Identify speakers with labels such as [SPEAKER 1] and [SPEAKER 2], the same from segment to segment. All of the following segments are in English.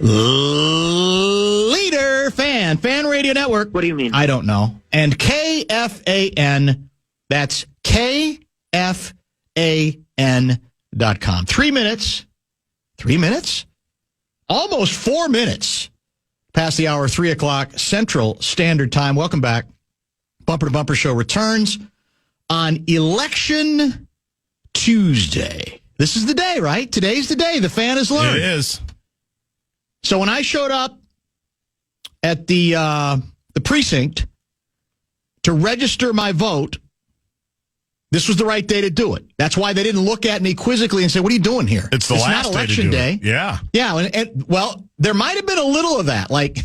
[SPEAKER 1] Leader Fan Radio Network.
[SPEAKER 2] What do you mean?
[SPEAKER 1] I don't know. And KFAN, that's KFAN.com. 3 minutes. 3 minutes? Almost 4 minutes past the hour, 3 o'clock Central Standard Time. Welcome back. Bumper to Bumper Show returns on Election Tuesday. This is the day, right? Today's the day. The fan has learned.
[SPEAKER 3] It is.
[SPEAKER 1] So when I showed up at the precinct to register my vote, this was the right day to do it. That's why they didn't look at me quizzically and say, "What are you doing here?"
[SPEAKER 3] It's last
[SPEAKER 1] not election
[SPEAKER 3] day. To do it. Yeah.
[SPEAKER 1] Yeah. And, well, there might have been a little of that. Like,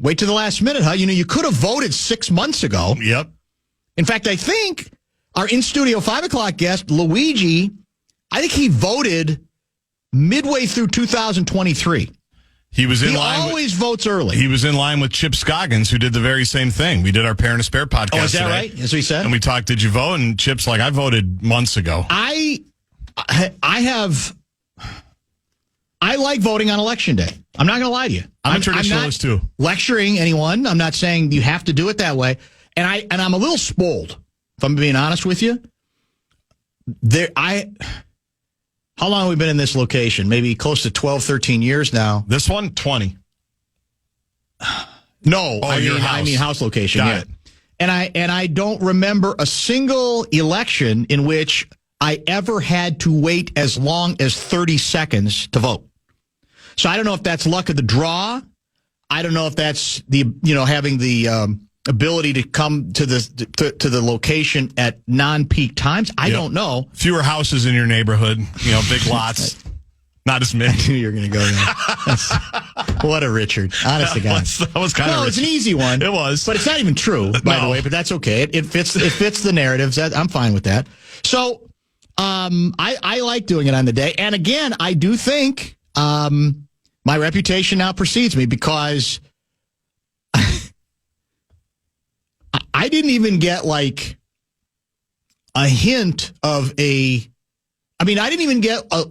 [SPEAKER 1] wait to the last minute, huh? You know, you could have voted 6 months ago.
[SPEAKER 3] Yep.
[SPEAKER 1] In fact, I think our in-studio 5 o'clock guest, Luigi, I think he voted midway through 2023.
[SPEAKER 3] He was in line.
[SPEAKER 1] He always votes early.
[SPEAKER 3] He was in line with Chip Scoggins, who did the very same thing. We did our Parent and Spare podcast.
[SPEAKER 1] Oh, is that
[SPEAKER 3] today,
[SPEAKER 1] right? That's what he said?
[SPEAKER 3] And we talked, did you vote? And Chip's like, I voted months ago.
[SPEAKER 1] I like voting on Election Day. I'm not going to lie to you.
[SPEAKER 3] I'm a traditionalist, too.
[SPEAKER 1] Lecturing anyone. I'm not saying you have to do it that way. And I'm a little spoiled, if I'm being honest with you. How long have we been in this location? Maybe close to 12, 13 years now.
[SPEAKER 3] This one, 20.
[SPEAKER 1] No,
[SPEAKER 3] I
[SPEAKER 1] mean house location.
[SPEAKER 3] Got
[SPEAKER 1] yeah.
[SPEAKER 3] it.
[SPEAKER 1] And I don't remember a single election in which I ever had to wait as long as 30 seconds to vote. So I don't know if that's luck of the draw. I don't know if that's having the ability to come to the location at non-peak times. I don't know.
[SPEAKER 3] Fewer houses in your neighborhood, big lots. Not as many.
[SPEAKER 1] I knew you were going to go there. What a Richard. Honest to God.
[SPEAKER 3] That was kind of
[SPEAKER 1] No, it's an easy one.
[SPEAKER 3] It was.
[SPEAKER 1] But it's not even true, by the way, but that's okay. It fits the narratives. I'm fine with that. So I like doing it on the day. And again, I do think my reputation now precedes me because I didn't even get like a hint of I didn't even get a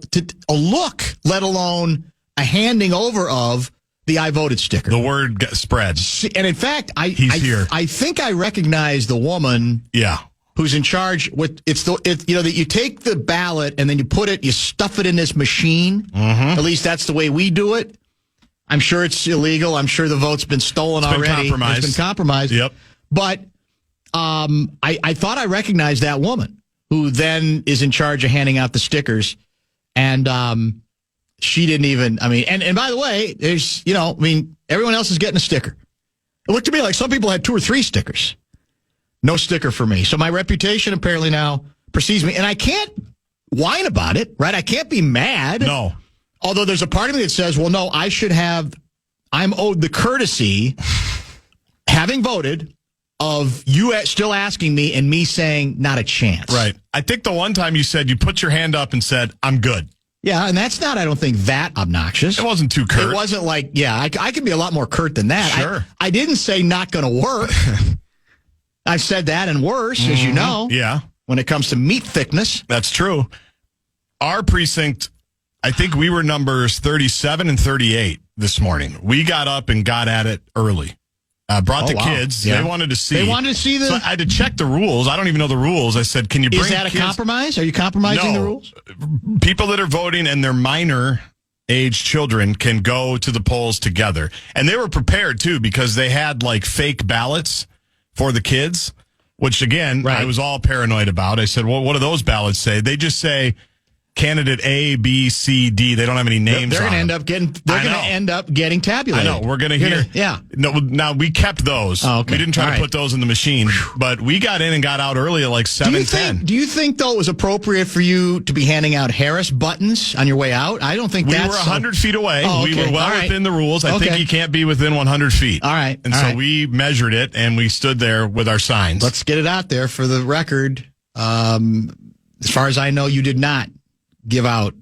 [SPEAKER 1] look, let alone a handing over of the I voted sticker.
[SPEAKER 3] The word spread.
[SPEAKER 1] And in fact,
[SPEAKER 3] He's here.
[SPEAKER 1] I think I recognize the woman who's in charge with that you take the ballot and then you stuff it in this machine. Mm-hmm. At least that's the way we do it. I'm sure it's illegal. I'm sure the vote's been stolen already. It's been compromised.
[SPEAKER 3] Yep.
[SPEAKER 1] But I thought I recognized that woman who then is in charge of handing out the stickers. And she didn't even, and by the way, there's, everyone else is getting a sticker. It looked to me like some people had 2 or 3 stickers. No sticker for me. So my reputation apparently now precedes me. And I can't whine about it, right? I can't be mad.
[SPEAKER 3] No.
[SPEAKER 1] Although there's a part of me that says, well, no, I'm owed the courtesy, having voted, of you still asking me and me saying not a chance.
[SPEAKER 3] Right. I think the one time you said you put your hand up and said, I'm good.
[SPEAKER 1] Yeah, and that's not, I don't think, that obnoxious.
[SPEAKER 3] It wasn't too curt.
[SPEAKER 1] It wasn't like, I could be a lot more curt than that.
[SPEAKER 3] Sure.
[SPEAKER 1] I didn't say not going to work. I've said that and worse, as you know.
[SPEAKER 3] Yeah.
[SPEAKER 1] When it comes to meat thickness.
[SPEAKER 3] That's true. Our precinct, I think we were numbers 37 and 38 this morning. We got up and got at it early. Brought the kids. Yeah. They wanted to see. So I had to check the rules. I don't even know the rules. I said, can you bring kids?
[SPEAKER 1] Is that a compromise? Are you compromising the rules?
[SPEAKER 3] People that are voting and their minor age children can go to the polls together. And they were prepared, too, because they had, fake ballots for the kids, which, again, I was all paranoid about. I said, well, what do those ballots say? They just say candidate A, B, C, D. They don't have any names.
[SPEAKER 1] They're going to end up getting tabulated.
[SPEAKER 3] I know. We're going to hear.
[SPEAKER 1] Yeah.
[SPEAKER 3] No. Now we kept those.
[SPEAKER 1] Oh, okay.
[SPEAKER 3] We didn't try to put those in the machine, but we got in and got out early at 7:10.
[SPEAKER 1] Do you think though it was appropriate for you to be handing out Harris buttons on your way out? I don't think
[SPEAKER 3] we were 100 feet away.
[SPEAKER 1] Oh, okay.
[SPEAKER 3] We were well within the rules. I think you can't be within 100 feet.
[SPEAKER 1] All right.
[SPEAKER 3] And so we measured it and we stood there with our signs.
[SPEAKER 1] Let's get it out there for the record. As far as I know, you did not give out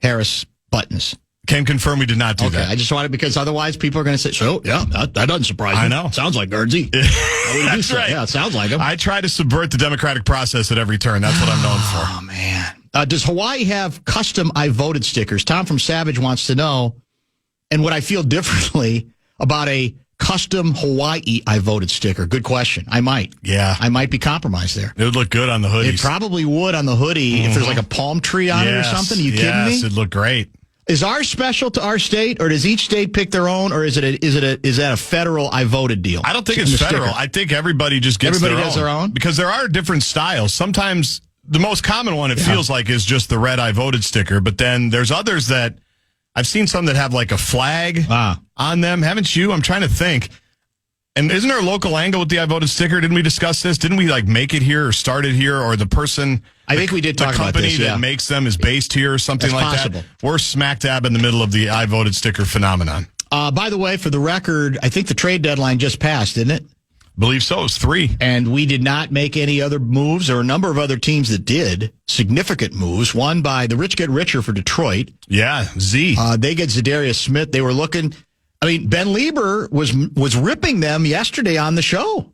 [SPEAKER 1] Harris buttons.
[SPEAKER 3] Can confirm we did not do that.
[SPEAKER 1] I just wanted, because otherwise people are going to say, that doesn't surprise me.
[SPEAKER 3] I know.
[SPEAKER 1] Sounds like Guernsey.
[SPEAKER 3] That's right.
[SPEAKER 1] Yeah, it sounds like him.
[SPEAKER 3] I try to subvert the democratic process at every turn. That's what I'm known for.
[SPEAKER 1] Oh, man. Does Hawaii have custom I voted stickers? Tom from Savage wants to know, and would I feel differently about a custom Hawaii I voted sticker? Good question. I might.
[SPEAKER 3] Yeah.
[SPEAKER 1] I might be compromised there.
[SPEAKER 3] It would look good on the hoodies.
[SPEAKER 1] It probably would on the hoodie if there's like a palm tree on it or something. Are you kidding me?
[SPEAKER 3] Yes, it'd look great.
[SPEAKER 1] Is ours special to our state, or does each state pick their own, or is that a federal I voted deal?
[SPEAKER 3] I don't think it's federal. I think everybody just gets their own. Because there are different styles. Sometimes the most common one, it feels like, is just the red I voted sticker. But then there's others that I've seen some that have like a flag on them. Haven't you? I'm trying to think. And isn't there a local angle with the I voted sticker? Didn't we discuss this? Didn't we like make it here or start it here, or the person?
[SPEAKER 1] I think we did talk about this.
[SPEAKER 3] The company that makes them is based here or something like that. We're smack dab in the middle of the I voted sticker phenomenon.
[SPEAKER 1] By the way, for the record, I think the trade deadline just passed, didn't it?
[SPEAKER 3] Believe so. It's 3.
[SPEAKER 1] And we did not make any other moves, or a number of other teams that did significant moves. One by the rich get richer for Detroit.
[SPEAKER 3] Yeah, Z.
[SPEAKER 1] They get Zadarius Smith. They were looking. I mean, Ben Lieber was ripping them yesterday on the show.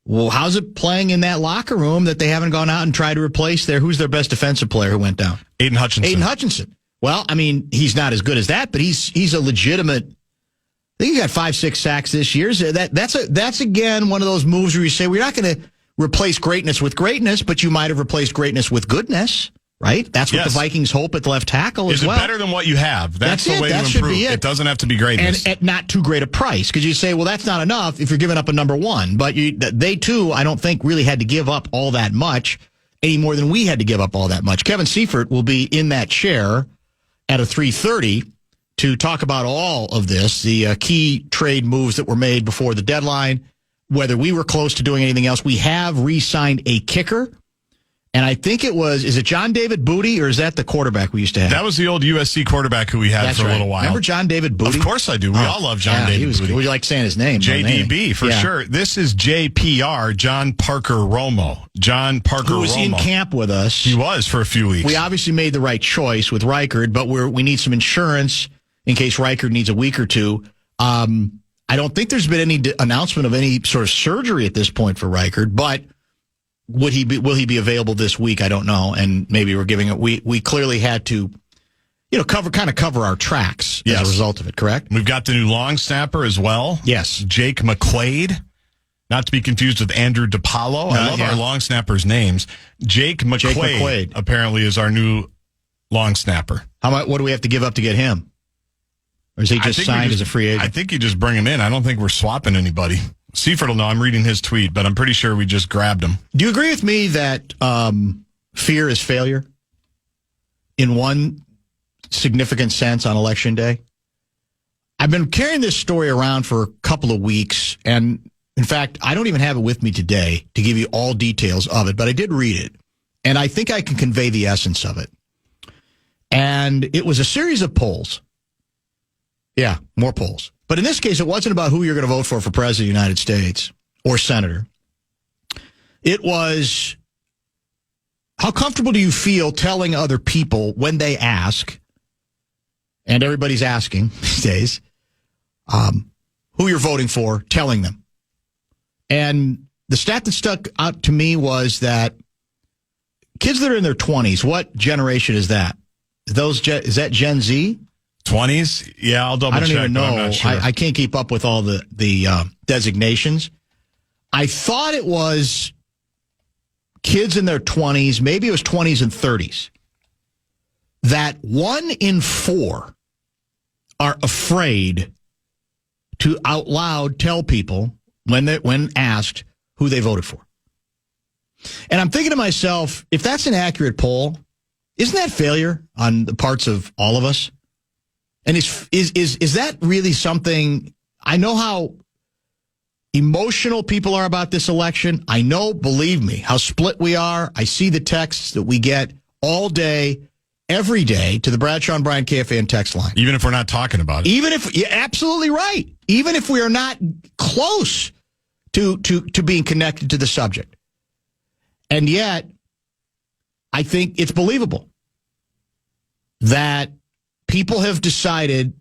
[SPEAKER 1] Well, how's it playing in that locker room that they haven't gone out and tried to replace who's their best defensive player who went down?
[SPEAKER 3] Aiden Hutchinson.
[SPEAKER 1] Well, I mean, he's not as good as that, but he's a legitimate. I think he got 5-6 sacks this year. So that's again one of those moves where you say we're not going to replace greatness with greatness, but you might have replaced greatness with goodness. Right? That's what the Vikings hope at the left tackle as well.
[SPEAKER 3] Is it better than what you have? That's the way to improve. It doesn't have to be greatness.
[SPEAKER 1] And at not too great a price. Because you say, well, that's not enough if you're giving up a number one. But they, too, I don't think really had to give up all that much any more than we had to give up all that much. Kevin Seifert will be in that chair at a 3:30 to talk about all of this, the key trade moves that were made before the deadline, whether we were close to doing anything else. We have re-signed a kicker. And I think is it John David Booty, or is that the quarterback we used to have?
[SPEAKER 3] That was the old USC quarterback who we had for a little while.
[SPEAKER 1] Remember John David Booty?
[SPEAKER 3] Of course I do. We all love John David Booty.
[SPEAKER 1] We like saying his name.
[SPEAKER 3] JDB, for sure. This is JPR, John Parker Romo. Who was in
[SPEAKER 1] camp with us.
[SPEAKER 3] He was for a few weeks.
[SPEAKER 1] We obviously made the right choice with Reichard, but we need some insurance in case Reichard needs a week or two. I don't think there's been any announcement of any sort of surgery at this point for Reichard, but will he be available this week? I don't know. And maybe we're giving it. We clearly had to, cover our tracks as a result of it. Correct.
[SPEAKER 3] We've got the new long snapper as well.
[SPEAKER 1] Yes,
[SPEAKER 3] Jake McQuaid, not to be confused with Andrew DePaulo. I love our long snappers' names. Jake McQuaid apparently is our new long snapper.
[SPEAKER 1] What do we have to give up to get him? Or is he just signed as a free agent?
[SPEAKER 3] I think you just bring him in. I don't think we're swapping anybody. Seifert will know. I'm reading his tweet, but I'm pretty sure we just grabbed him.
[SPEAKER 1] Do you agree with me that fear is failure in one significant sense on Election Day? I've been carrying this story around for a couple of weeks, and in fact, I don't even have it with me today to give you all details of it, but I did read it, and I think I can convey the essence of it. And it was a series of polls. Yeah, more polls. But in this case, it wasn't about who you're going to vote for president of the United States or senator. It was, how comfortable do you feel telling other people when they ask, and everybody's asking these days, who you're voting for, telling them. And the stat that stuck out to me was that kids that are in their 20s, what generation is that? Is that Gen Z?
[SPEAKER 3] 20s? Yeah, I'll double check.
[SPEAKER 1] I don't even know.
[SPEAKER 3] I'm not sure.
[SPEAKER 1] I can't keep up with all the designations. I thought it was kids in their 20s, maybe it was 20s and 30s, that 1 in 4 are afraid to out loud tell people when asked who they voted for. And I'm thinking to myself, if that's an accurate poll, isn't that failure on the parts of all of us? And is that really something? I know how emotional people are about this election. I know, believe me, how split we are. I see the texts that we get all day, every day to the Bradshaw and Bryan KFAN text line.
[SPEAKER 3] Even if we're not talking about it.
[SPEAKER 1] You're absolutely right. Even if we are not close to being connected to the subject. And yet, I think it's believable that people have decided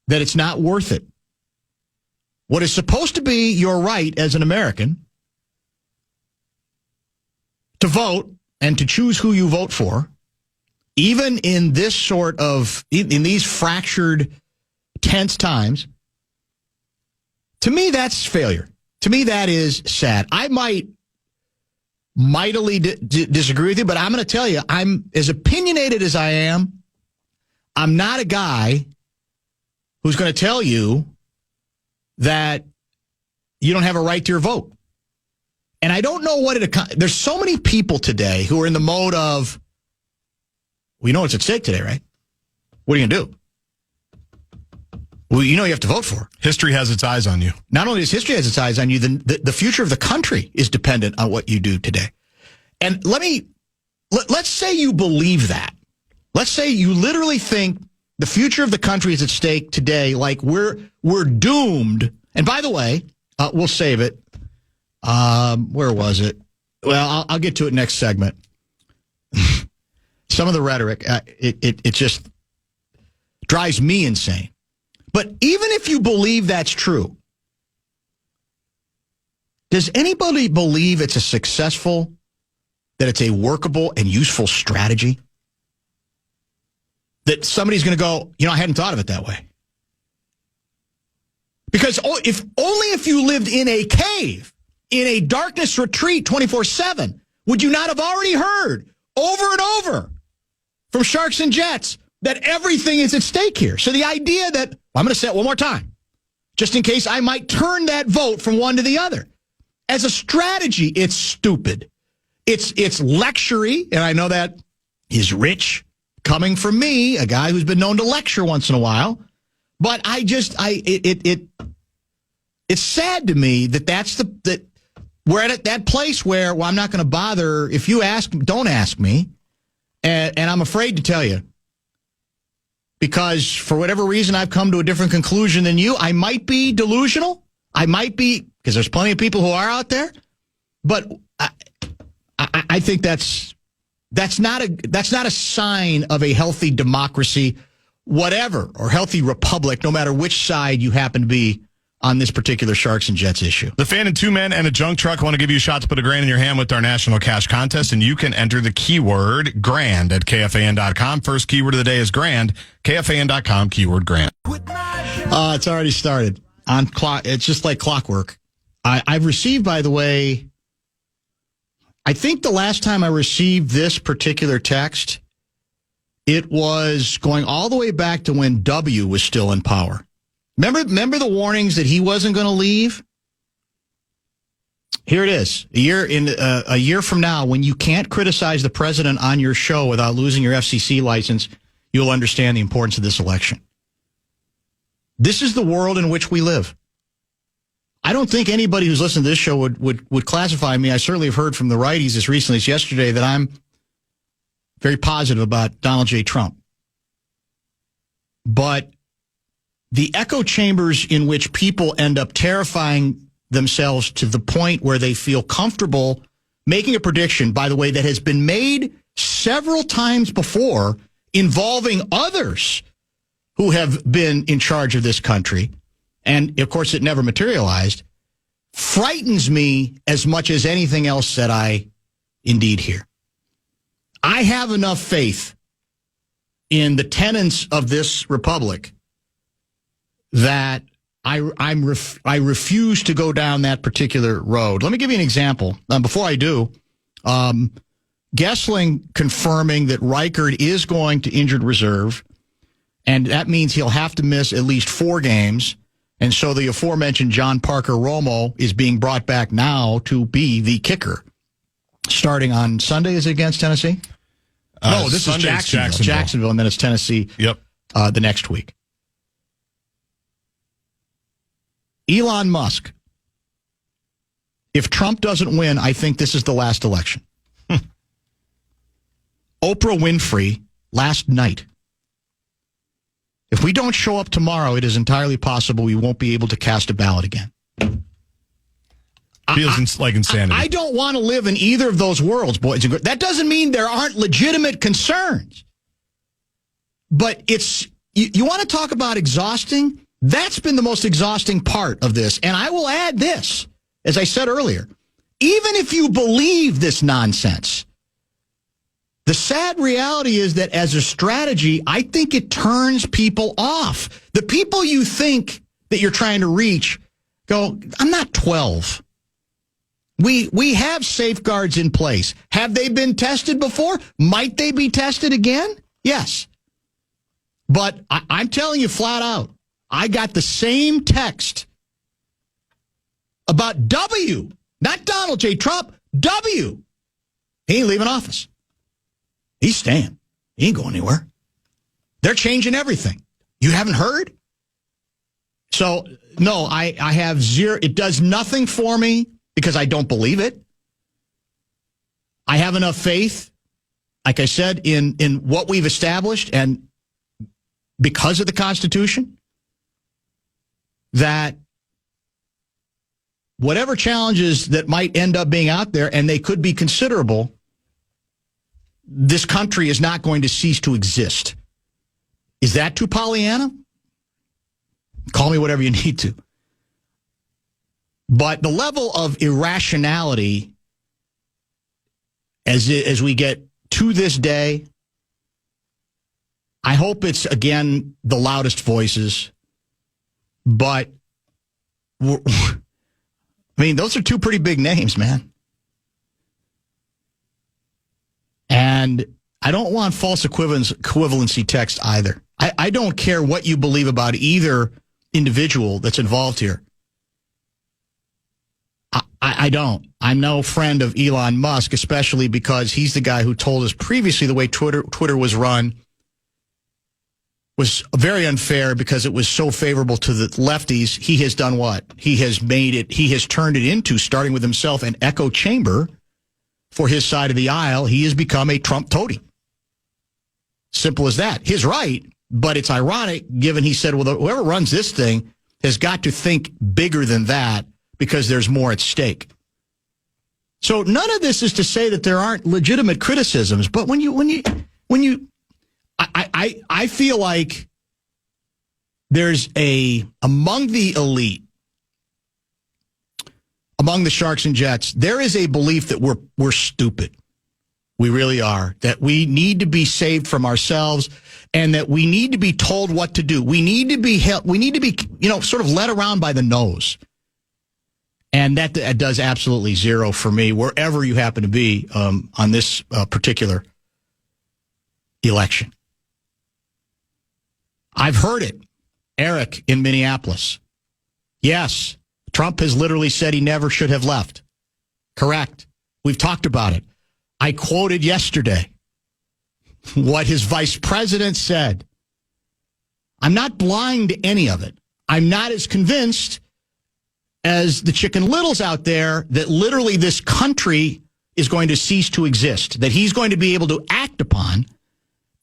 [SPEAKER 1] that it's not worth it. What is supposed to be your right as an American to vote and to choose who you vote for, even in this sort of, in these fractured, tense times, to me, that's failure. To me, that is sad. I might mightily disagree with you, but I'm going to tell you, I'm as opinionated as I am. I'm not a guy who's going to tell you that you don't have a right to your vote. And I don't know what there's so many people today who are in the mode of, well, you know what's at stake today, right? What are you going to do? Well, you know you have to vote for.
[SPEAKER 3] History has its eyes on you.
[SPEAKER 1] Not only does history has its eyes on you, the future of the country is dependent on what you do today. And let's say you believe that. Let's say you literally think the future of the country is at stake today, like we're doomed. And by the way, we'll save it. Where was it? Well, I'll get to it next segment. Some of the rhetoric, it just drives me insane. But even if you believe that's true, does anybody believe it's that it's a workable and useful strategy? That somebody's going to go, I hadn't thought of it that way. Because if you lived in a cave, in a darkness retreat 24/7, would you not have already heard over and over from Sharks and Jets that everything is at stake here? So the idea that, I'm going to say it one more time, just in case I might turn that vote from one to the other. As a strategy, it's stupid. It's lectury, and I know that is rich, coming from me, a guy who's been known to lecture once in a while. But it's sad to me that we're at that place where, well, I'm not going to bother. If you ask, don't ask me. And I'm afraid to tell you. Because for whatever reason, I've come to a different conclusion than you. I might be delusional. I might be, because there's plenty of people who are out there. But I think that's not a sign of a healthy democracy, whatever, or healthy republic, no matter which side you happen to be on this particular Sharks and Jets issue.
[SPEAKER 3] The Fan and two men and a junk truck want to give you a shot to put $1,000 in your hand with our national cash contest, and you can enter the keyword grand at KFAN.com. First keyword of the day is grand. KFAN.com, keyword grand.
[SPEAKER 1] It's already started. It's just like clockwork. I've received, by the way, I think the last time I received this particular text, it was going all the way back to when W was still in power. Remember the warnings that he wasn't going to leave? Here it is. A year from now, when you can't criticize the president on your show without losing your FCC license, you'll understand the importance of this election. This is the world in which we live. I don't think anybody who's listened to this show would classify me. I certainly have heard from the righties as recently as yesterday that I'm very positive about Donald J. Trump. But the echo chambers in which people end up terrifying themselves to the point where they feel comfortable making a prediction, by the way, that has been made several times before involving others who have been in charge of this country, and, of course, it never materialized, frightens me as much as anything else that I indeed hear. I have enough faith in the tenets of this republic that I refuse to go down that particular road. Let me give you an example. Before I do, Gessling confirming that Reichard is going to injured reserve, and that means he'll have to miss at least 4 games. And so the aforementioned John Parker Romo is being brought back now to be the kicker. Starting on Sunday, is it against Tennessee? No, this is Jacksonville, and then it's Tennessee the next week. Elon Musk. If Trump doesn't win, I think this is the last election. Oprah Winfrey last night. If we don't show up tomorrow, it is entirely possible we won't be able to cast a ballot again.
[SPEAKER 3] Feels like insanity.
[SPEAKER 1] I don't want to live in either of those worlds, boys and girls. That doesn't mean there aren't legitimate concerns. But you want to talk about exhausting? That's been the most exhausting part of this. And I will add this, as I said earlier, even if you believe this nonsense, The sad reality is that as a strategy, I think it turns people off. The people you think that you're trying to reach go, I'm not 12. We have safeguards in place. Have they been tested before? Might they be tested again? Yes. But I'm telling you flat out, I got the same text about W, not Donald J. Trump, W. He ain't leaving office. He's staying. He ain't going anywhere. They're changing everything. You haven't heard? So, no, I have zero. It does nothing for me because I don't believe it. I have enough faith, like I said, in what we've established and because of the Constitution, that whatever challenges that might end up being out there, and they could be considerable, this country is not going to cease to exist. Is that too Pollyanna? Call me whatever you need to. But the level of irrationality as we get to this day, I hope it's, again, the loudest voices. But, I mean, those are two pretty big names, man. And I don't want false equivalency text either. I don't care what you believe about either individual that's involved here. I don't. I'm no friend of Elon Musk, especially because he's the guy who told us previously the way Twitter was run was very unfair because it was so favorable to the lefties. He has done what? He has turned it into, starting with himself, an echo chamber for his side of the aisle. He has become a Trump toady. Simple as that. He's right, but it's ironic given he said, well, whoever runs this thing has got to think bigger than that because there's more at stake. So none of this is to say that there aren't legitimate criticisms, but when you I feel like there's among the elite, among the Sharks and Jets, there is a belief that we're stupid. We really are. That we need to be saved from ourselves and that we need to be told what to do. We need to be helped. We need to be, sort of led around by the nose. And that does absolutely zero for me, wherever you happen to be on this particular election. I've heard it. Eric in Minneapolis. Yes, Trump has literally said he never should have left. Correct. We've talked about it. I quoted yesterday what his vice president said. I'm not blind to any of it. I'm not as convinced as the Chicken Littles out there that literally this country is going to cease to exist, that he's going to be able to act upon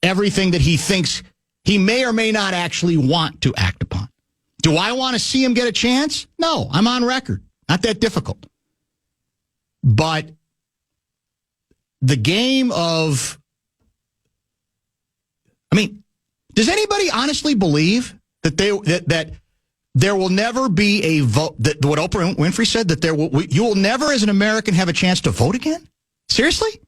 [SPEAKER 1] everything that he thinks he may or may not actually want to act upon. Do I want to see him get a chance? No, I'm on record. Not that difficult. But the game of, does anybody honestly believe that that there will never be a vote, that what Oprah Winfrey said, that you will never as an American have a chance to vote again? Seriously?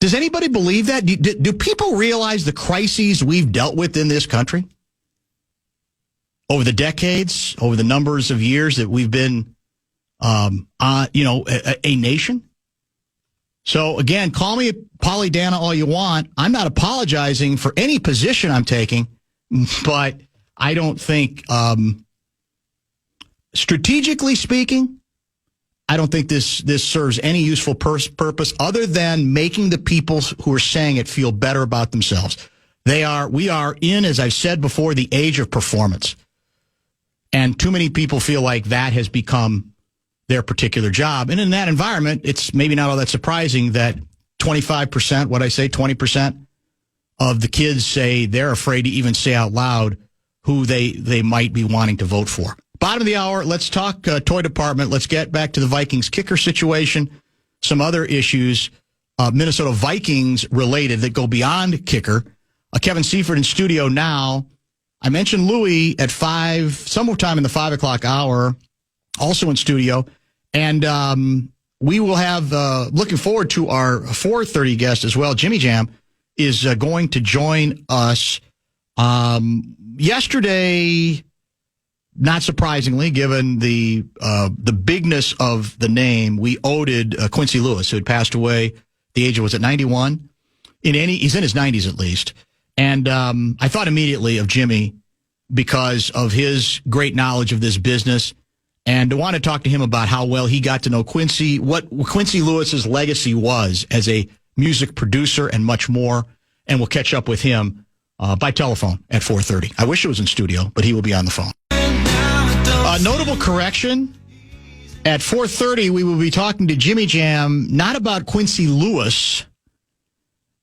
[SPEAKER 1] Does anybody believe that? Do people realize the crises we've dealt with in this country? Over the decades, over the numbers of years that we've been, a nation? So, again, call me Pollyanna all you want. I'm not apologizing for any position I'm taking, but I don't think, strategically speaking, I don't think this serves any useful purpose other than making the people who are saying it feel better about themselves. We are in, as I've said before, the age of performance. And too many people feel like that has become their particular job. And in that environment, it's maybe not all that surprising that 25%, 20% of the kids say they're afraid to even say out loud who they might be wanting to vote for. Bottom of the hour, let's talk toy department. Let's get back to the Vikings kicker situation, some other issues, Minnesota Vikings related that go beyond kicker. Kevin Seifert in studio now. I mentioned Louis at 5, sometime in the 5 o'clock hour, also in studio. And we will have, looking forward to our 4:30 guest as well. Jimmy Jam is going to join us. Yesterday, not surprisingly, given the bigness of the name, we owed Quincy Lewis, who had passed away at the age of, was it 91? He's in his 90s at least. And I thought immediately of Jimmy because of his great knowledge of this business, and to want to talk to him about how well he got to know Quincy, what Quincy Lewis's legacy was as a music producer and much more. And we'll catch up with him by telephone at 4:30. I wish it was in studio, but he will be on the phone. Notable correction. At 4:30, we will be talking to Jimmy Jam, not about Quincy Lewis,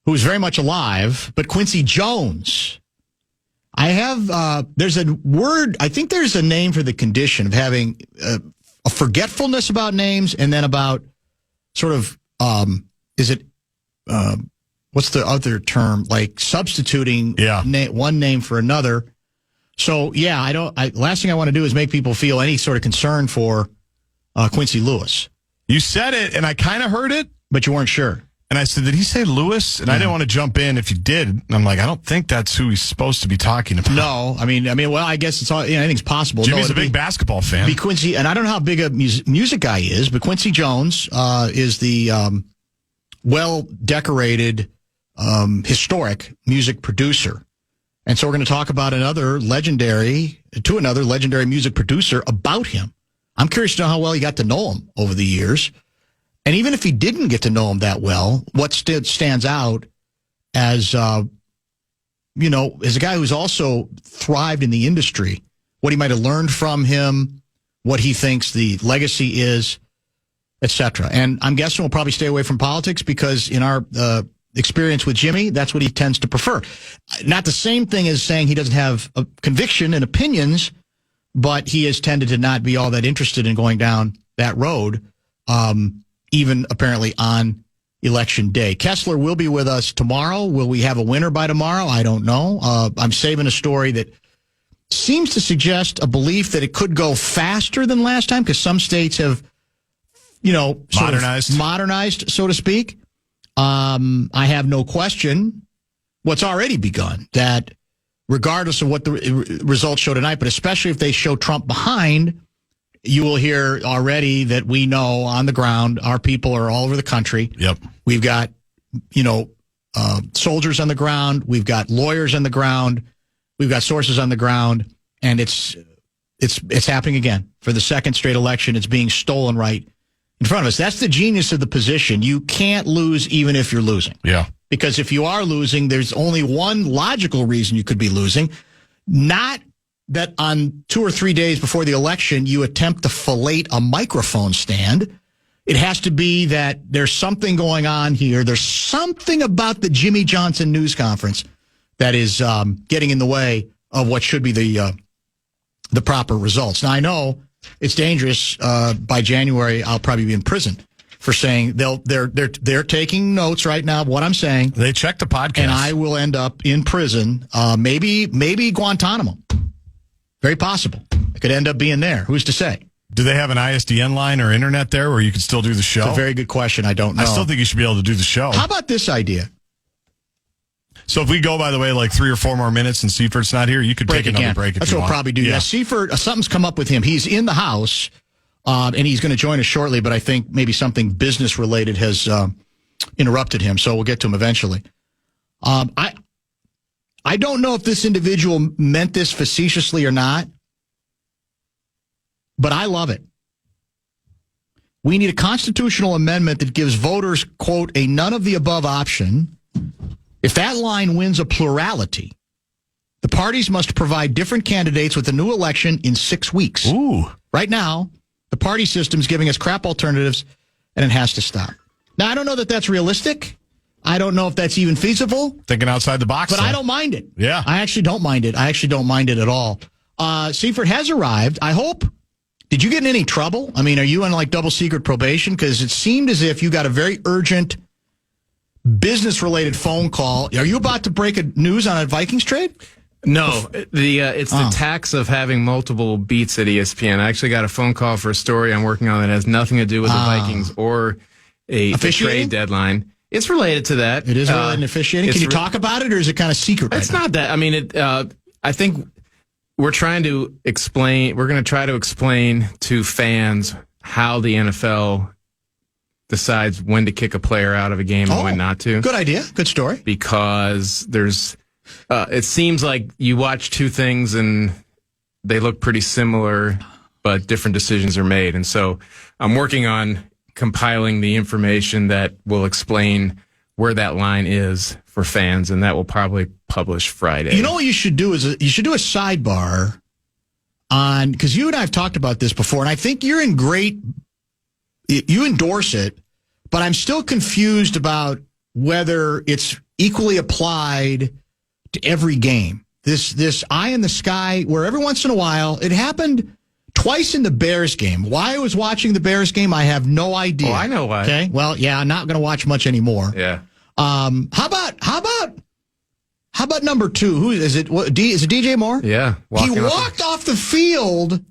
[SPEAKER 1] who is very much alive, but Quincy Jones. I have, there's a word, I think there's a name for the condition of having a forgetfulness about names and then about sort of, what's the other term? Like substituting one name for another. So, yeah, last thing I want to do is make people feel any sort of concern for Quincy Lewis.
[SPEAKER 3] You said it, and I kind of heard it.
[SPEAKER 1] But you weren't sure.
[SPEAKER 3] And I said, did he say Lewis? And I didn't want to jump in if you did. And I'm like, I don't think that's who he's supposed to be talking about.
[SPEAKER 1] No, I mean, well, I guess it's all, anything's possible.
[SPEAKER 3] Jimmy's a big basketball fan.
[SPEAKER 1] Be Quincy, and I don't know how big a music guy he is, but Quincy Jones is the well-decorated, historic music producer. And so we're going to talk about another legendary music producer about him. I'm curious to know how well you got to know him over the years. And even if he didn't get to know him that well, what stands out as, as a guy who's also thrived in the industry, what he might have learned from him, what he thinks the legacy is, etc. And I'm guessing we'll probably stay away from politics because in our experience with Jimmy, that's what he tends to prefer. Not the same thing as saying he doesn't have a conviction and opinions, but he has tended to not be all that interested in going down that road, even apparently on Election Day. Kessler will be with us tomorrow. Will we have a winner by tomorrow? I don't know. I'm saving a story that seems to suggest a belief that it could go faster than last time because some states have, modernized, so to speak. I have no question what's already begun, that regardless of what the results show tonight, but especially if they show Trump behind, you will hear already that we know on the ground, our people are all over the country.
[SPEAKER 3] Yep. We've
[SPEAKER 1] got, soldiers on the ground. We've got lawyers on the ground. We've got sources on the ground. And it's happening again. For the second straight election, it's being stolen right in front of us. That's the genius of the position. You can't lose even if you're losing.
[SPEAKER 3] Yeah.
[SPEAKER 1] Because if you are losing, there's only one logical reason you could be losing. Not that on 2 or 3 days before the election, you attempt to fillet a microphone stand. It has to be that there's something going on here. There's something about the Jimmy Johnson news conference that is getting in the way of what should be the proper results. Now, I know it's dangerous. By January, I'll probably be in prison for saying they're taking notes right now of what I'm saying.
[SPEAKER 3] They check the podcast.
[SPEAKER 1] And I will end up in prison, maybe Guantanamo. Very possible. It could end up being there. Who's to say?
[SPEAKER 3] Do they have an ISDN line or internet there where you could still do the show?
[SPEAKER 1] It's a very good question. I don't know.
[SPEAKER 3] I still think you should be able to do the show.
[SPEAKER 1] How about this idea?
[SPEAKER 3] So if we go, by the way, like 3 or 4 more minutes and Seifert's not here, you could take another break if
[SPEAKER 1] That's
[SPEAKER 3] you
[SPEAKER 1] what
[SPEAKER 3] want.
[SPEAKER 1] we'll probably do. Yeah, Seifert, something's come up with him. He's in the house, and he's going to join us shortly, but I think maybe something business-related has interrupted him, so we'll get to him eventually. I don't know if this individual meant this facetiously or not, but I love it. We need a constitutional amendment that gives voters, quote, a none-of-the-above option. If that line wins a plurality, the parties must provide different candidates with a new election in 6 weeks.
[SPEAKER 3] Ooh.
[SPEAKER 1] Right now, the party system's giving us crap alternatives, and it has to stop. Now, I don't know that that's realistic. I don't know if that's even feasible.
[SPEAKER 3] Thinking outside the box.
[SPEAKER 1] But I don't mind it.
[SPEAKER 3] Yeah.
[SPEAKER 1] I actually don't mind it. I actually don't mind it at all. Seifert has arrived. I hope. Did you get in any trouble? I mean, are you on like double secret probation? Because it seemed as if you got a very urgent business-related phone call. Are you about to break a news on a Vikings trade?
[SPEAKER 2] No, it's the tax of having multiple beats at ESPN. I actually got a phone call for a story I'm working on that has nothing to do with the Vikings or a trade deadline. It's related to that.
[SPEAKER 1] It is related to officiating. Can you talk about it, or is it kind of secret?
[SPEAKER 2] It's not that. I mean, I think we're trying to explain. We're going to try to explain to fans how the NFL decides when to kick a player out of a game and when not to.
[SPEAKER 1] Good idea. Good story.
[SPEAKER 2] Because there's, it seems like you watch two things and they look pretty similar, but different decisions are made. And so I'm working on compiling the information that will explain where that line is for fans, and that will probably publish Friday.
[SPEAKER 1] You know what you should do is you should do a sidebar on, because you and I have talked about this before, and I think you endorse it, but I'm still confused about whether it's equally applied to every game. This eye in the sky, where every once in a while, it happened twice in the Bears game. Why I was watching the Bears game, I have no idea.
[SPEAKER 2] Oh, I know why.
[SPEAKER 1] Okay, well, yeah, I'm not going to watch much anymore.
[SPEAKER 2] Yeah.
[SPEAKER 1] How about number two? Who is it? Is it DJ Moore?
[SPEAKER 2] Yeah.
[SPEAKER 1] He walked off the field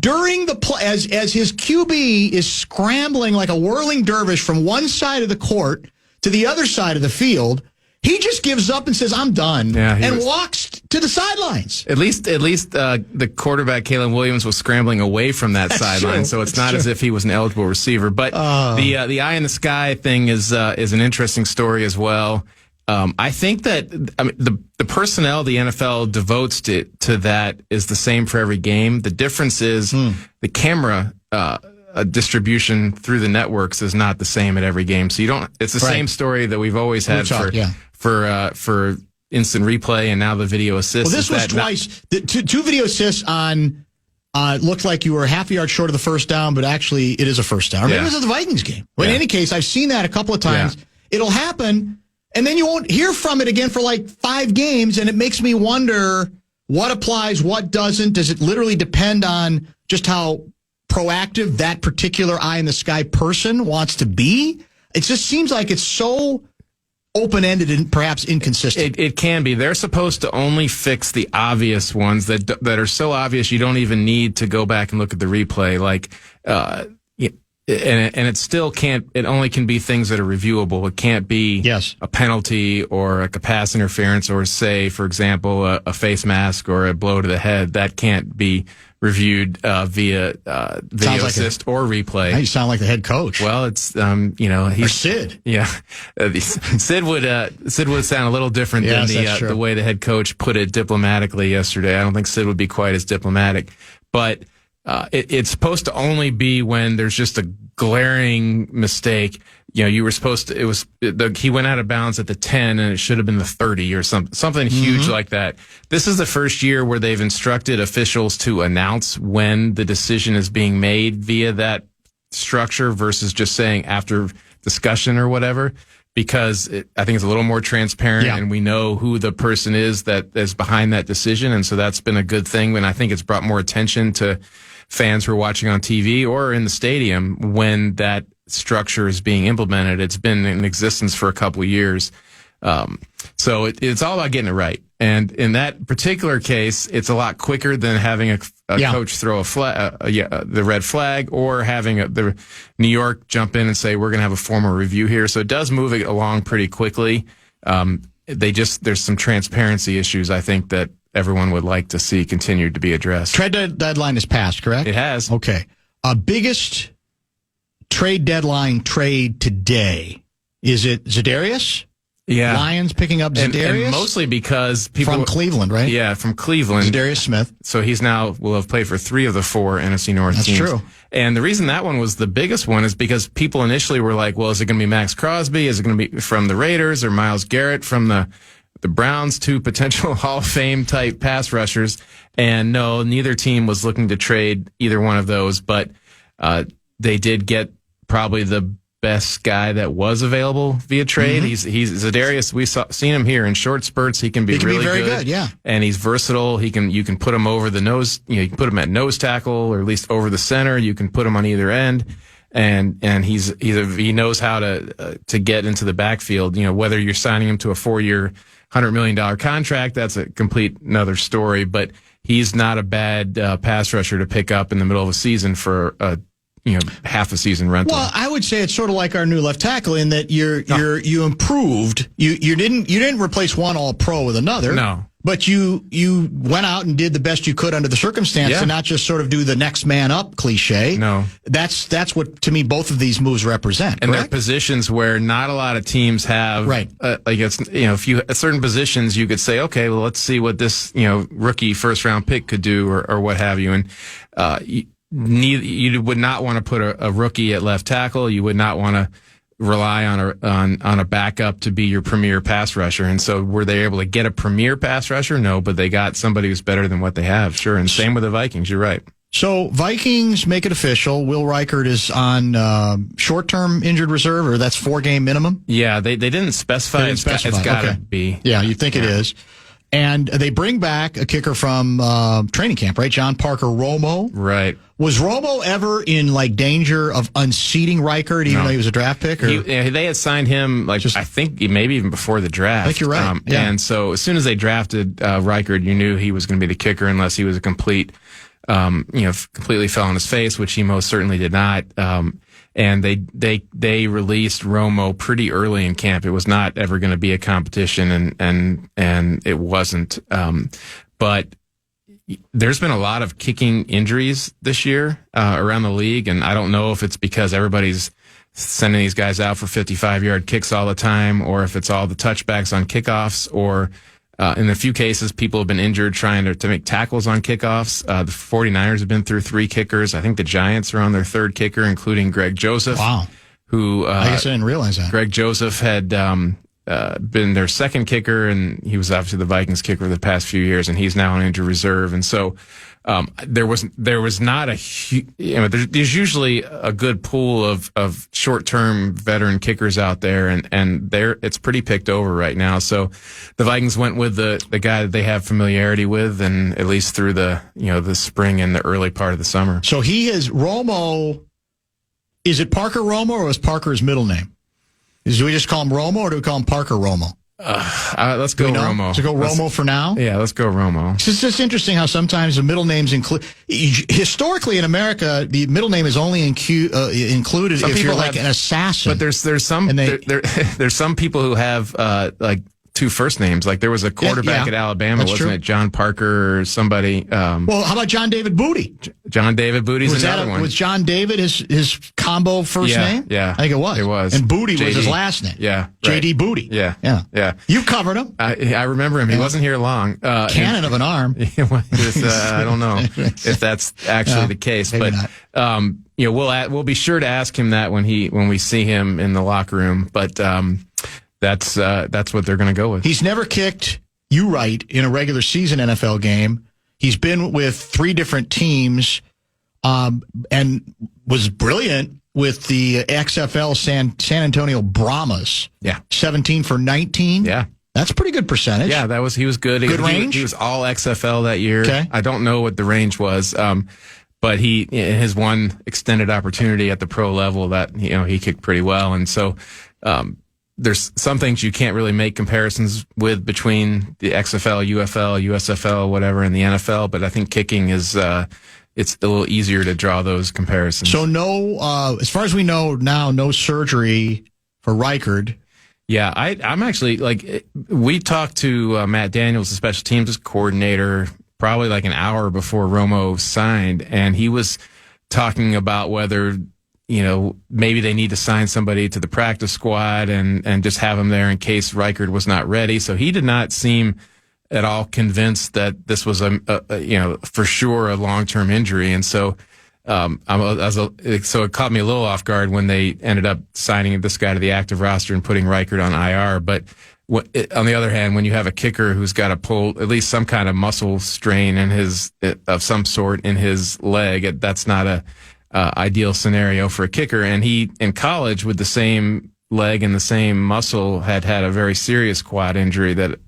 [SPEAKER 1] during the play as his QB is scrambling like a whirling dervish from one side of the court to the other side of the field. He just gives up and says, "I'm done," and walks to the sidelines.
[SPEAKER 2] At least, the quarterback Kalen Williams was scrambling away from that sideline, so it's not as if he was an eligible receiver. But the eye in the sky thing is an interesting story as well. I think that the personnel the NFL devotes to that is the same for every game. The difference is the camera distribution through the networks is not the same at every game. So you don't. It's the same story that we've always had for instant replay and now the video assist.
[SPEAKER 1] Well, this was twice. Two video assists on. Looked like you were half a yard short of the first down, but actually it is a first down. Or maybe it was the Vikings game. Well, in any case, I've seen that a couple of times. Yeah. It'll happen. And then you won't hear from it again for like 5 games, and it makes me wonder what applies, what doesn't. Does it literally depend on just how proactive that particular eye-in-the-sky person wants to be? It just seems like it's so open-ended and perhaps inconsistent.
[SPEAKER 2] It can be. They're supposed to only fix the obvious ones that are so obvious you don't even need to go back and look at the replay. Like, and it still can't. It only can be things that are reviewable. It can't be a penalty or a pass interference or, say, for example, a face mask or a blow to the head. That can't be reviewed via video assist or replay.
[SPEAKER 1] Now you sound like the head coach.
[SPEAKER 2] Well, it's he's
[SPEAKER 1] Sid.
[SPEAKER 2] Yeah, Sid would sound a little different than the way the head coach put it diplomatically yesterday. I don't think Sid would be quite as diplomatic, but. It's supposed to only be when there's just a glaring mistake. You were supposed to, he went out of bounds at the 10 and it should have been the 30 or something huge like that. This is the first year where they've instructed officials to announce when the decision is being made via that structure versus just saying after discussion or whatever. Because I think it's a little more transparent and we know who the person is that is behind that decision. And so that's been a good thing. And I think it's brought more attention to fans who are watching on TV or in the stadium when that structure is being implemented. It's been in existence for a couple of years. So it's all about getting it right. And in that particular case, it's a lot quicker than having a coach throw the red flag or having the New York jump in and say, we're going to have a formal review here. So it does move it along pretty quickly. There's some transparency issues, I think, that everyone would like to see continued to be addressed.
[SPEAKER 1] Trade deadline is passed, correct?
[SPEAKER 2] It has.
[SPEAKER 1] Okay. Biggest trade deadline trade today. Is it Za'Darius?
[SPEAKER 2] Yeah.
[SPEAKER 1] Lions picking up Za'Darius?
[SPEAKER 2] And mostly because people...
[SPEAKER 1] From Cleveland, right?
[SPEAKER 2] Yeah, from Cleveland.
[SPEAKER 1] Za'Darius Smith.
[SPEAKER 2] So he's now will have played for 3 of the 4 NFC North teams.
[SPEAKER 1] That's true.
[SPEAKER 2] And the reason that one was the biggest one is because people initially were like, well, is it going to be Max Crosby? Is it going to be from the Raiders or Myles Garrett from the Browns, 2 potential Hall of Fame type pass rushers? And no, neither team was looking to trade either one of those, but they did get probably the best guy that was available via trade. He's Za'Darius. We've seen him here in short spurts. He can be really
[SPEAKER 1] very good. Yeah,
[SPEAKER 2] and he's versatile. You can put him over the nose. You can put him at nose tackle or at least over the center. You can put him on either end, and he knows how to get into the backfield. Whether you're signing him to a 4-year $100 million contract. That's a complete another story, but he's not a bad pass rusher to pick up in the middle of a season for half a season rental.
[SPEAKER 1] Well, I would say it's sort of like our new left tackle in that you improved. You didn't replace one All-Pro with another.
[SPEAKER 2] No.
[SPEAKER 1] But you went out and did the best you could under the circumstance and not just sort of do the next man up cliche.
[SPEAKER 2] No.
[SPEAKER 1] That's what, to me, both of these moves represent.
[SPEAKER 2] And
[SPEAKER 1] correct?
[SPEAKER 2] they're positions where not a lot of teams have.
[SPEAKER 1] Right.
[SPEAKER 2] If you at certain positions, you could say, okay, well, let's see what this, rookie first round pick could do or what have you. And, you would not want to put a rookie at left tackle. You would not want to rely on a backup to be your premier pass rusher. And so were they able to get a premier pass rusher? No, but they got somebody who's better than what they have. Sure. And same with the Vikings. You're right.
[SPEAKER 1] So Vikings make it official. Will Reichert is on short-term injured reserve, or that's 4-game minimum?
[SPEAKER 2] Yeah, they didn't specify. It's got to be.
[SPEAKER 1] Yeah, you think it is. And they bring back a kicker from training camp, right? John Parker Romo.
[SPEAKER 2] Right.
[SPEAKER 1] Was Romo ever in danger of unseating Reichert, even though he was a draft pick? Or?
[SPEAKER 2] They had signed him, I think maybe even before the draft.
[SPEAKER 1] I think you're right.
[SPEAKER 2] And so as soon as they drafted Reichert, you knew he was going to be the kicker unless he was a completely fell on his face, which he most certainly did not. And they released Romo pretty early in camp. It was not ever going to be a competition, and it wasn't. But there's been a lot of kicking injuries this year around the league, and I don't know if it's because everybody's sending these guys out for 55-yard kicks all the time, or if it's all the touchbacks on kickoffs, or in a few cases, people have been injured trying to make tackles on kickoffs. The 49ers have been through 3 kickers. I think the Giants are on their 3rd kicker, including Greg Joseph.
[SPEAKER 1] Wow.
[SPEAKER 2] Who,
[SPEAKER 1] I guess I didn't realize that.
[SPEAKER 2] Greg Joseph had been their 2nd kicker, and he was obviously the Vikings kicker the past few years, and he's now on injured reserve. And so there was not there's usually a good pool of short-term veteran kickers out there, and it's pretty picked over right now. So the Vikings went with the guy that they have familiarity with, and at least through the spring and the early part of the summer.
[SPEAKER 1] So he is Romo. Is it Parker Romo, or is Parker his middle name? Do we just call him Romo, or do we call him Parker Romo?
[SPEAKER 2] Let's go Romo.
[SPEAKER 1] So go Romo for now?
[SPEAKER 2] Yeah, let's go Romo.
[SPEAKER 1] It's just interesting how sometimes the middle names include. Historically in America, the middle name is only included if you're an assassin.
[SPEAKER 2] But there's some people who have 2 first names. Like there was a quarterback at Alabama, wasn't it? John Parker or somebody.
[SPEAKER 1] Well, how about John David Booty?
[SPEAKER 2] John David Booty's another one.
[SPEAKER 1] Was John David his combo first name?
[SPEAKER 2] Yeah.
[SPEAKER 1] I think it was.
[SPEAKER 2] It was.
[SPEAKER 1] And Booty
[SPEAKER 2] JD.
[SPEAKER 1] was his last name.
[SPEAKER 2] Yeah.
[SPEAKER 1] J.D. Booty.
[SPEAKER 2] Yeah.
[SPEAKER 1] You covered him.
[SPEAKER 2] I remember him. He wasn't here long.
[SPEAKER 1] Cannon of an arm.
[SPEAKER 2] I don't know if that's actually the case, but
[SPEAKER 1] not.
[SPEAKER 2] We'll be sure to ask him that when we see him in the locker room. But that's what they're going to go with.
[SPEAKER 1] He's never kicked, you right, in a regular season NFL game. He's been with 3 different teams, and was brilliant with the XFL San Antonio Brahmas.
[SPEAKER 2] Yeah. 17
[SPEAKER 1] for 19.
[SPEAKER 2] Yeah.
[SPEAKER 1] That's a pretty good percentage.
[SPEAKER 2] Yeah, he was good.
[SPEAKER 1] Good range?
[SPEAKER 2] He was all XFL that year.
[SPEAKER 1] Okay.
[SPEAKER 2] I don't know what the range was. But in his one extended opportunity at the pro level that, he kicked pretty well. And so, there's some things you can't really make comparisons with between the XFL, UFL, USFL, whatever, and the NFL. But I think kicking is, it's a little easier to draw those comparisons.
[SPEAKER 1] So no, as far as we know now, no surgery for Reichert.
[SPEAKER 2] Yeah, I'm actually we talked to Matt Daniels, the special teams coordinator, probably an hour before Romo signed, and he was talking about whether maybe they need to sign somebody to the practice squad and just have him there in case Reichert was not ready. So he did not seem at all convinced that this was for sure a long-term injury. And so, so it caught me a little off guard when they ended up signing this guy to the active roster and putting Reichert on IR. But on the other hand, when you have a kicker who's got to pull at least some kind of muscle strain of some sort in his leg, that's not a ideal scenario for a kicker. And he, in college, with the same leg and the same muscle, had a very serious quad injury that,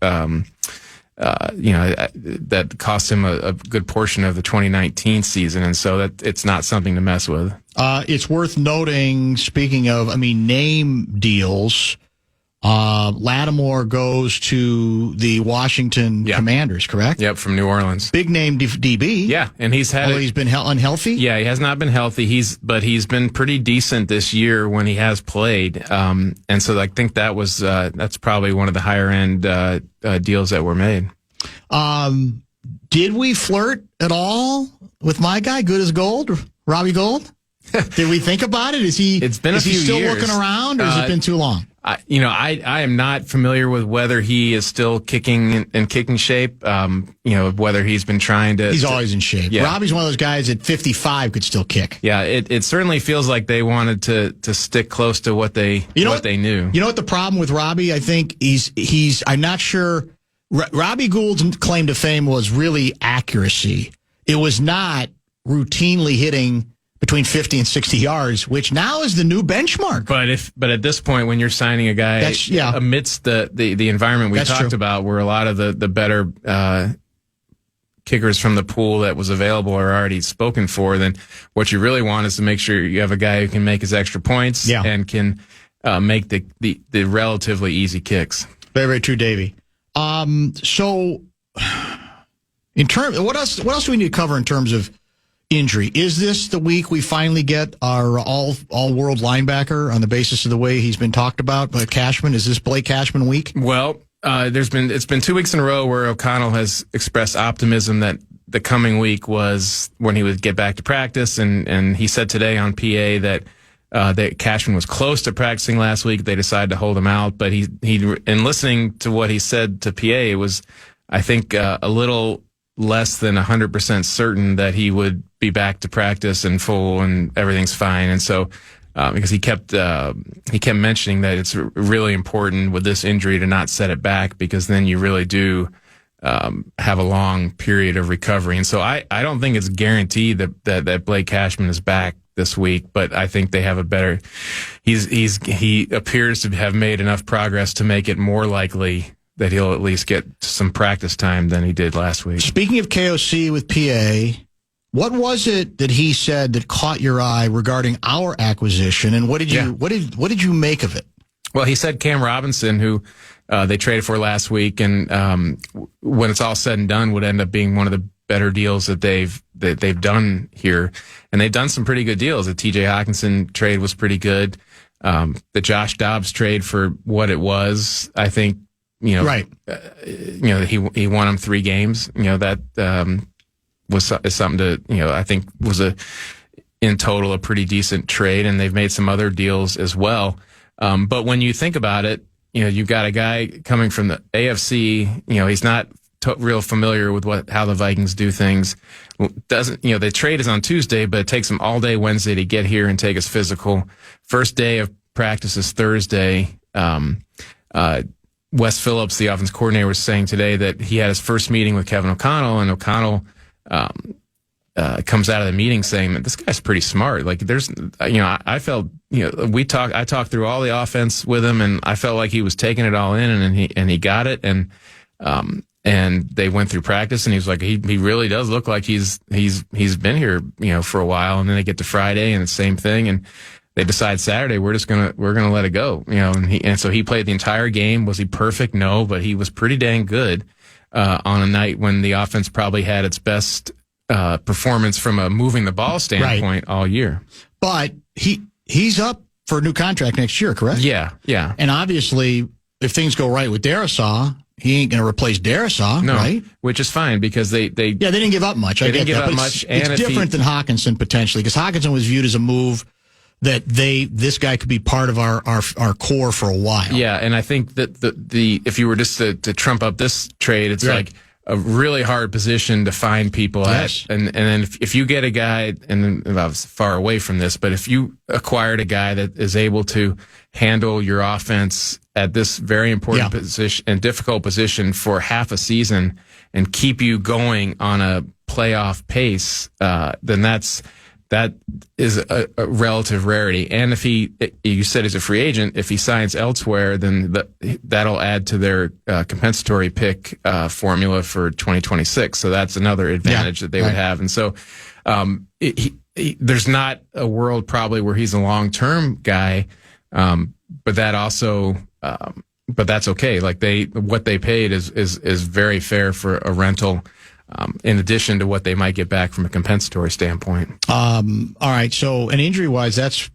[SPEAKER 2] that cost him a good portion of the 2019 season. And so it's not something to mess with.
[SPEAKER 1] It's worth noting, speaking of, name deals, Lattimore goes to the Washington Commanders, correct?
[SPEAKER 2] Yep, from New Orleans.
[SPEAKER 1] Big name DB.
[SPEAKER 2] Yeah, and he's
[SPEAKER 1] been unhealthy?
[SPEAKER 2] Yeah, he has not been healthy. But he's been pretty decent this year when he has played. And so I think that's probably one of the higher end deals that were made.
[SPEAKER 1] Did we flirt at all with my guy, good as gold, Robbie Gould? Did we think about it?
[SPEAKER 2] It's been a few years.
[SPEAKER 1] Is he still looking around, or has it been too long?
[SPEAKER 2] I am not familiar with whether he is still kicking in kicking shape. Whether he's been trying to.
[SPEAKER 1] He's always in shape.
[SPEAKER 2] Yeah.
[SPEAKER 1] Robbie's one of those guys at 55 could still kick.
[SPEAKER 2] Yeah, it certainly feels like they wanted to stick close to what they knew.
[SPEAKER 1] You know what the problem with Robbie? I think he's. I'm not sure. Robbie Gould's claim to fame was really accuracy. It was not routinely hitting between 50 and 60 yards, which now is the new benchmark.
[SPEAKER 2] But at this point, when you're signing a guy amidst the environment we talked about, where a lot of the better kickers from the pool that was available are already spoken for, then what you really want is to make sure you have a guy who can make his extra points and can make the relatively easy kicks.
[SPEAKER 1] Very, very true, Davey. So in terms, what else do we need to cover in terms of injury? Is this the week we finally get our all-world linebacker on the basis of the way he's been talked about by Cashman? Is this Blake Cashman week?
[SPEAKER 2] Well, it's been 2 weeks in a row where O'Connell has expressed optimism that the coming week was when he would get back to practice, and he said today on PA that Cashman was close to practicing last week. They decided to hold him out, but he in listening to what he said to PA, it was, I think, a little less than 100% certain that he would be back to practice in full and everything's fine. And so, because he kept mentioning that it's really important with this injury to not set it back, because then you really do have a long period of recovery. And so I don't think it's guaranteed that Blake Cashman is back this week, but I think they have a better, he appears to have made enough progress to make it more likely that he'll at least get some practice time than he did last week.
[SPEAKER 1] Speaking of KOC with PA, what was it that he said that caught your eye regarding our acquisition, and what did you make of it?
[SPEAKER 2] Well, he said Cam Robinson, who they traded for last week, and when it's all said and done, would end up being one of the better deals that they've done here, and they've done some pretty good deals. The T.J. Hockenson trade was pretty good. The Josh Dobbs trade, for what it was, I think. Right. He won him 3 games. That is something to, I think was in total a pretty decent trade, and they've made some other deals as well. But when you think about it, you've got a guy coming from the AFC. He's not real familiar with how the Vikings do things. The trade is on Tuesday, but it takes him all day Wednesday to get here and take his physical. First day of practice is Thursday. Wes Phillips, the offense coordinator, was saying today that he had his first meeting with Kevin O'Connell, and O'Connell comes out of the meeting saying that this guy's pretty smart. Like, there's, I felt, I talked through all the offense with him, and I felt like he was taking it all in, and he got it, and they went through practice, and he was like, he really does look like he's been here, for a while, and then they get to Friday, and the same thing, and they decide Saturday we're gonna let it go, and so he played the entire game. Was he perfect? No, but he was pretty dang good on a night when the offense probably had its best performance from a moving the ball standpoint all year.
[SPEAKER 1] But he's up for a new contract next year, correct?
[SPEAKER 2] Yeah.
[SPEAKER 1] And obviously, if things go right with Darisaw, he ain't going to replace Darisaw, right?
[SPEAKER 2] Which is fine, because they
[SPEAKER 1] didn't give up much.
[SPEAKER 2] They didn't give up much,
[SPEAKER 1] and it's different than Hockenson potentially, because Hockenson was viewed as a move that this guy could be part of our core for a while.
[SPEAKER 2] Yeah, and I think that the if you were just to trump up this trade, it's like a really hard position to find people at. And then if you get a guy, and I was far away from this, but if you acquired a guy that is able to handle your offense at this very important position and difficult position for half a season and keep you going on a playoff pace, then that is a relative rarity. And if you said he's a free agent, if he signs elsewhere, then that'll add to their compensatory pick formula for 2026. So that's another advantage that they would have. And so there's not a world probably where he's a long-term guy, but that also But that's okay. Like what they paid is very fair for a rental. In addition to what they might get back from a compensatory standpoint.
[SPEAKER 1] All right. So, and injury-wise, that's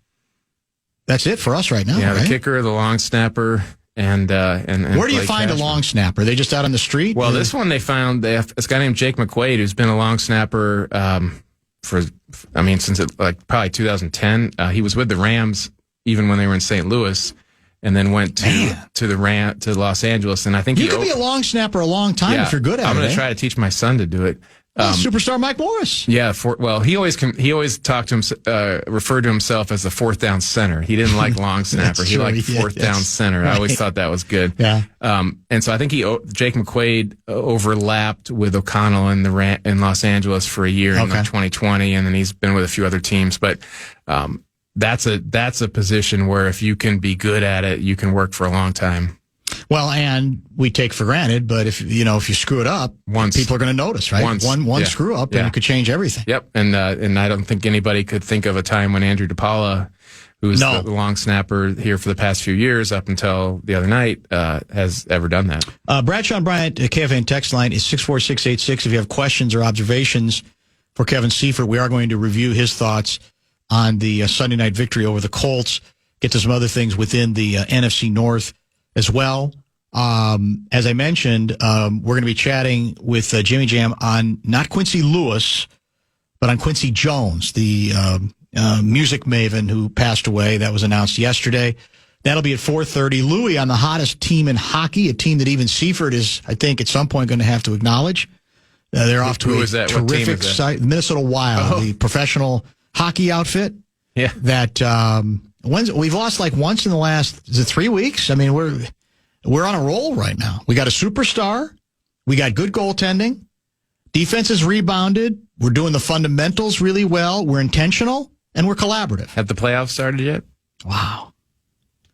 [SPEAKER 1] it for us right now.
[SPEAKER 2] Yeah,
[SPEAKER 1] right?
[SPEAKER 2] The kicker, the long snapper, and
[SPEAKER 1] where do you find a long snapper? Are they just out on the street?
[SPEAKER 2] Well, this one they found this guy named Jake McQuaid, who's been a long snapper since probably 2010. He was with the Rams even when they were in St. Louis. And then went to Los Angeles, and I think
[SPEAKER 1] you could be a long snapper a long time if you're good at it.
[SPEAKER 2] I'm going to try to teach my son to do it.
[SPEAKER 1] Superstar Mike Morris.
[SPEAKER 2] Yeah. He always talked to him, referred to himself as the fourth down center. He didn't like long snapper. He liked fourth down center. Right. I always thought that was good.
[SPEAKER 1] Yeah.
[SPEAKER 2] And so I think Jake McQuaide overlapped with O'Connell in Los Angeles for a year in 2020, and then he's been with a few other teams, but. That's a position where if you can be good at it, you can work for a long time.
[SPEAKER 1] Well, and we take for granted, but if you screw it up, people are going to notice, right? One screw up, and it could change everything.
[SPEAKER 2] Yep, and I don't think anybody could think of a time when Andrew DePaula, who's the long snapper here for the past few years up until the other night, has ever done that.
[SPEAKER 1] Bradshaw and Bryant, KFAN text line is 64686. If you have questions or observations for Kevin Seifert, we are going to review his thoughts on the Sunday night victory over the Colts, get to some other things within the NFC North as well. As I mentioned, we're going to be chatting with Jimmy Jam on not Quincy Lewis, but on Quincy Jones, the music maven who passed away. That was announced yesterday. That'll be at 4:30. Louis on the hottest team in hockey, a team that even Seifert is, I think, at some point going to have to acknowledge. They're off to a terrific site, Minnesota Wild, the professional hockey outfit.
[SPEAKER 2] Yeah.
[SPEAKER 1] That we've lost like once in the last 3 weeks. I mean, we're on a roll right now. We got a superstar. We got good goaltending. Defense has rebounded. We're doing the fundamentals really well. We're intentional and we're collaborative.
[SPEAKER 2] Have the playoffs started yet?
[SPEAKER 1] Wow.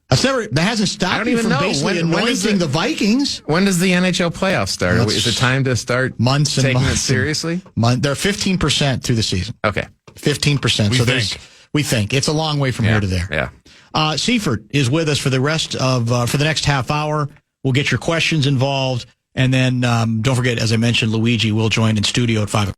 [SPEAKER 1] That hasn't stopped me from basically anointing the Vikings.
[SPEAKER 2] When does the NHL playoffs start? Is it time to start taking it seriously?
[SPEAKER 1] They're 15% through the season.
[SPEAKER 2] Okay.
[SPEAKER 1] 15%. We think it's a long way from here to there.
[SPEAKER 2] Yeah.
[SPEAKER 1] Seifert is with us for the rest of for the next half hour. We'll get your questions involved, and then don't forget, as I mentioned, Luigi will join in studio at 5:00.